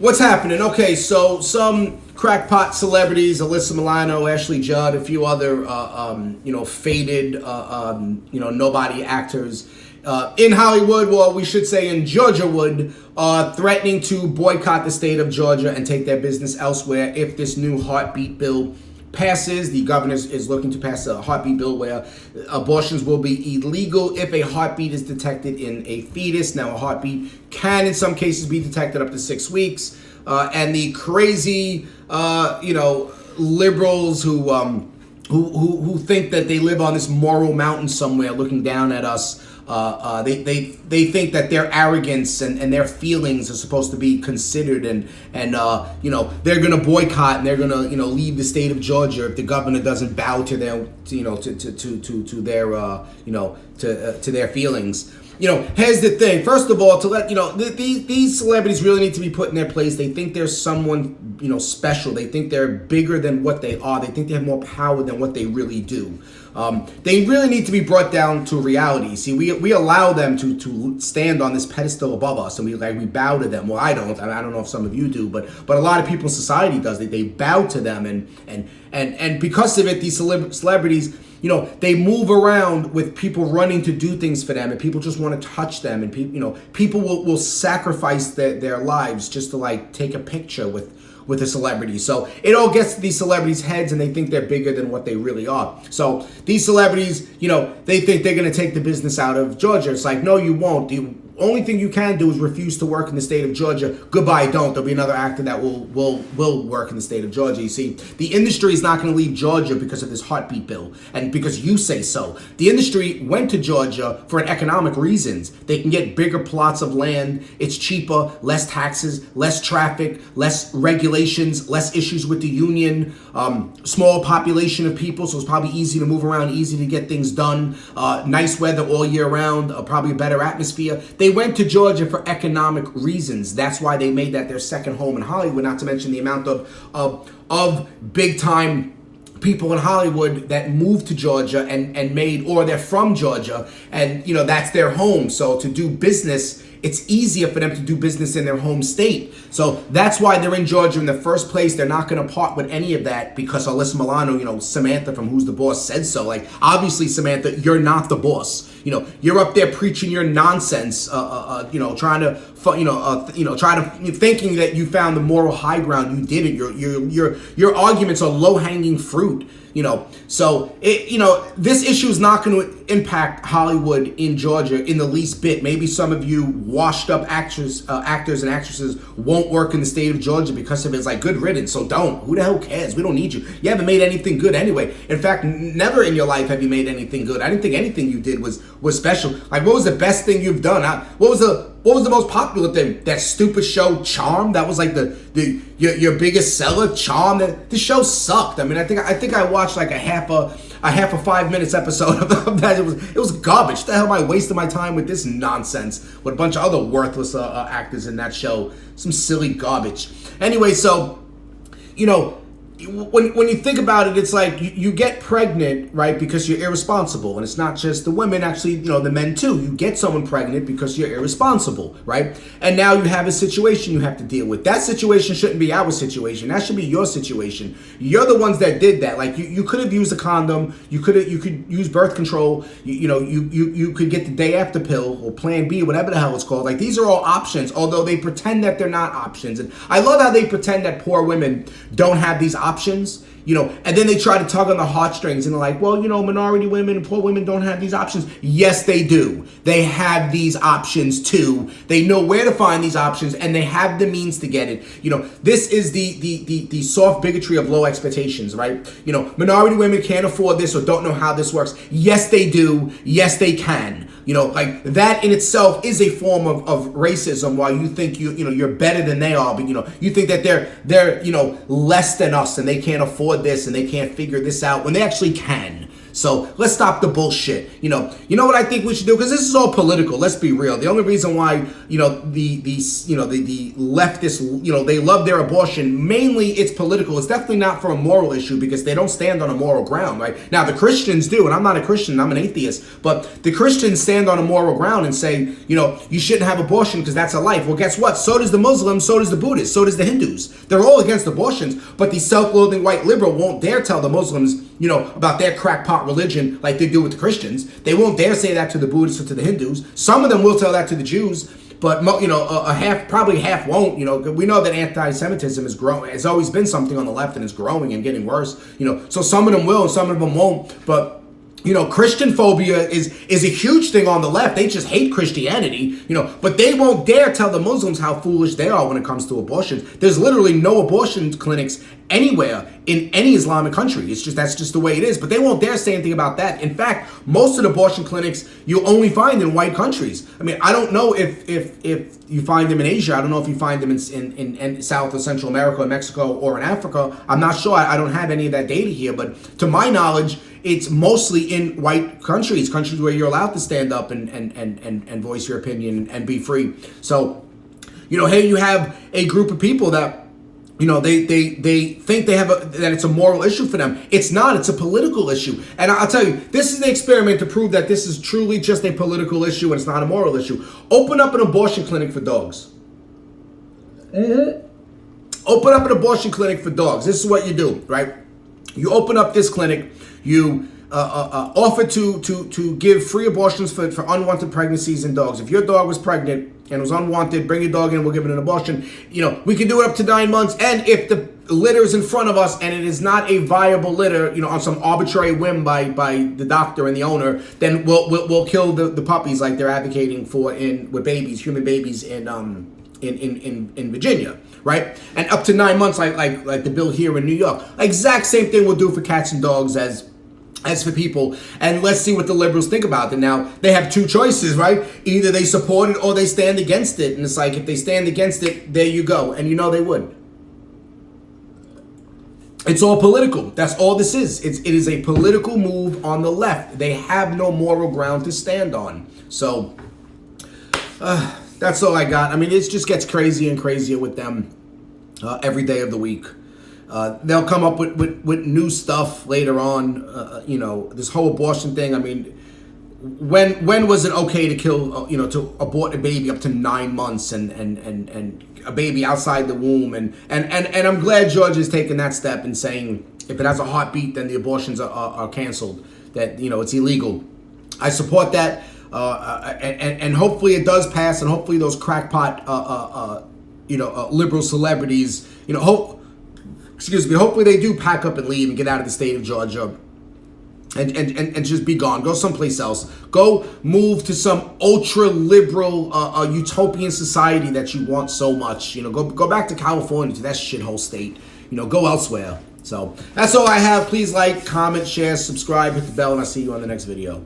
What's happening? Okay, so some crackpot celebrities, Alyssa Milano, Ashley Judd, a few other, faded, nobody actors in Hollywood, well, we should say in Georgia Wood, threatening to boycott the state of Georgia and take their business elsewhere if this new heartbeat bill passes. The governor is looking to pass a heartbeat bill where abortions will be illegal if a heartbeat is detected in a fetus. Now, a heartbeat can, in some cases, be detected up to 6 weeks. And the crazy, liberals who think that they live on this moral mountain somewhere, looking down at us. They think that their arrogance and their feelings are supposed to be considered, and they're gonna boycott and they're gonna leave the state of Georgia if the governor doesn't bow to their to their feelings. Here's the thing. First of all, to let these celebrities really need to be put in their place. They think they're someone special. They think they're bigger than what they are. They think they have more power than what they really do. They really need to be brought down to reality. See, we allow them to stand on this pedestal above us, and we bow to them. Well, I don't. I don't know if some of you do, but a lot of people in society does. They bow to them, and because of it, these celebrities, they move around with people running to do things for them, and people just want to touch them, and people will sacrifice their lives just to take a picture with a celebrity. So it all gets to these celebrities' heads, and they think they're bigger than what they really are. So these celebrities, they think they're going to take the business out of Georgia. It's like, no, you won't. The only thing you can do is refuse to work in the state of Georgia. Goodbye, don't. There'll be another actor that will work in the state of Georgia. You see, the industry is not going to leave Georgia because of this heartbeat bill, and because you say so. The industry went to Georgia for economic reasons. They can get bigger plots of land. It's cheaper, less taxes, less traffic, less regulations, less issues with the union, small population of people, so it's probably easy to move around, easy to get things done, nice weather all year round, probably a better atmosphere. They went to Georgia for economic reasons. That's why they made that their second home in Hollywood, not to mention the amount of big time people in Hollywood that moved to Georgia and made, or they're from Georgia, and that's their home. So to do business, it's easier for them to do business in their home state. So that's why they're in Georgia in the first place. They're not going to part with any of that because Alyssa Milano, Samantha from Who's the Boss said so. Obviously, Samantha, you're not the boss. You're up there preaching your nonsense, trying to thinking that you found the moral high ground. You didn't. Your arguments are low-hanging fruit. So this issue is not going to impact Hollywood in Georgia in the least bit. Maybe some of you washed up actors and actresses won't work in the state of Georgia because of it. It's like, good riddance. So don't. Who the hell cares? We don't need you. You haven't made anything good anyway. In fact, never in your life have you made anything good. I didn't think anything you did was special. What was the best thing you've done? What was the most popular thing? That stupid show, Charm. That was your biggest seller, Charm. The show sucked. I mean, I think I watched a half a 5 minutes episode of that. It was garbage. What the hell am I wasting my time with this nonsense with a bunch of other worthless actors in that show? Some silly garbage. Anyway, so when you think about it, it's like you get pregnant, right, because you're irresponsible. And it's not just the women, actually, the men too. You get someone pregnant because you're irresponsible, right? And now you have a situation you have to deal with. That situation shouldn't be our situation. That should be your situation. You're the ones that did that. You could have used a condom. You could use birth control. You could get the day after pill or Plan B, whatever the hell it's called. These are all options, although they pretend that they're not options. And I love how they pretend that poor women don't have these options, and then they try to tug on the heartstrings and they're like, well, minority women and poor women don't have these options. Yes, they do. They have these options too. They know where to find these options, and they have the means to get it. This is the soft bigotry of low expectations, right? Minority women can't afford this or don't know how this works. Yes, they do. Yes, they can. That in itself is a form of racism. While you think you're better than they are, but you think that they're less than us and they can't afford this and they can't figure this out when they actually can. So let's stop the bullshit. You know what I think we should do, because this is all political. Let's be real. The only reason why the leftists, they love their abortion, mainly it's political. It's definitely not for a moral issue, because they don't stand on a moral ground, right? Now the Christians do, and I'm not a Christian, I'm an atheist, but the Christians stand on a moral ground and say, you shouldn't have abortion because that's a life. Well, guess what? So does the Muslims, so does the Buddhists, so does the Hindus. They're all against abortions, but the self-loathing white liberal won't dare tell the Muslims, about their crackpot religion like they do with the Christians. They won't dare say that to the Buddhists or to the Hindus. Some of them will tell that to the Jews, but probably half won't. We know that anti-Semitism is growing. It's always been something on the left, and it's growing and getting worse. So some of them will, and some of them won't. But Christian phobia is a huge thing on the left. They just hate Christianity, but they won't dare tell the Muslims how foolish they are when it comes to abortions. There's literally no abortion clinics anywhere in any Islamic country. That's just the way it is. But they won't dare say anything about that. In fact, most of the abortion clinics you only find in white countries. I mean, I don't know if you find them in Asia. I don't know if you find them in South or Central America or Mexico or in Africa. I'm not sure. I don't have any of that data here. But to my knowledge, it's mostly in white countries where you're allowed to stand up and voice your opinion and be free. So, here you have a group of people that, they think that it's a moral issue for them. It's not. It's a political issue. And I'll tell you, this is an experiment to prove that this is truly just a political issue and it's not a moral issue. Open up an abortion clinic for dogs. Mm-hmm. Open up an abortion clinic for dogs. This is what you do, right? You open up this clinic. You offer to give free abortions for unwanted pregnancies in dogs. If your dog was pregnant and was unwanted, bring your dog in, we'll give it an abortion. We can do it up to 9 months. And if the litter is in front of us and it is not a viable litter, on some arbitrary whim by the doctor and the owner, then we'll kill the puppies like they're advocating for with babies, human babies in Virginia, right? And up to 9 months, like the bill here in New York. Exact same thing we'll do for cats and dogs as for people. And let's see what the liberals think about it. Now, they have two choices, right? Either they support it or they stand against it. And it's like, if they stand against it, there you go. And they would. It's all political. That's all this is. It is a political move on the left. They have no moral ground to stand on. So, that's all I got. I mean, it just gets crazier and crazier with them every day of the week. They'll come up with new stuff later on. This whole abortion thing. I mean, when was it okay to kill? To abort a baby up to 9 months and a baby outside the womb? And I'm glad Georgia is taking that step and saying if it has a heartbeat, then the abortions are canceled. That it's illegal. I support that. And hopefully it does pass, and hopefully those crackpot, liberal celebrities, hopefully they do pack up and leave and get out of the state of Georgia and just be gone. Go someplace else. Go move to some ultra liberal, utopian society that you want so much. Go back to California, to that shithole state. Go elsewhere. So that's all I have. Please like, comment, share, subscribe, hit the bell, and I'll see you on the next video.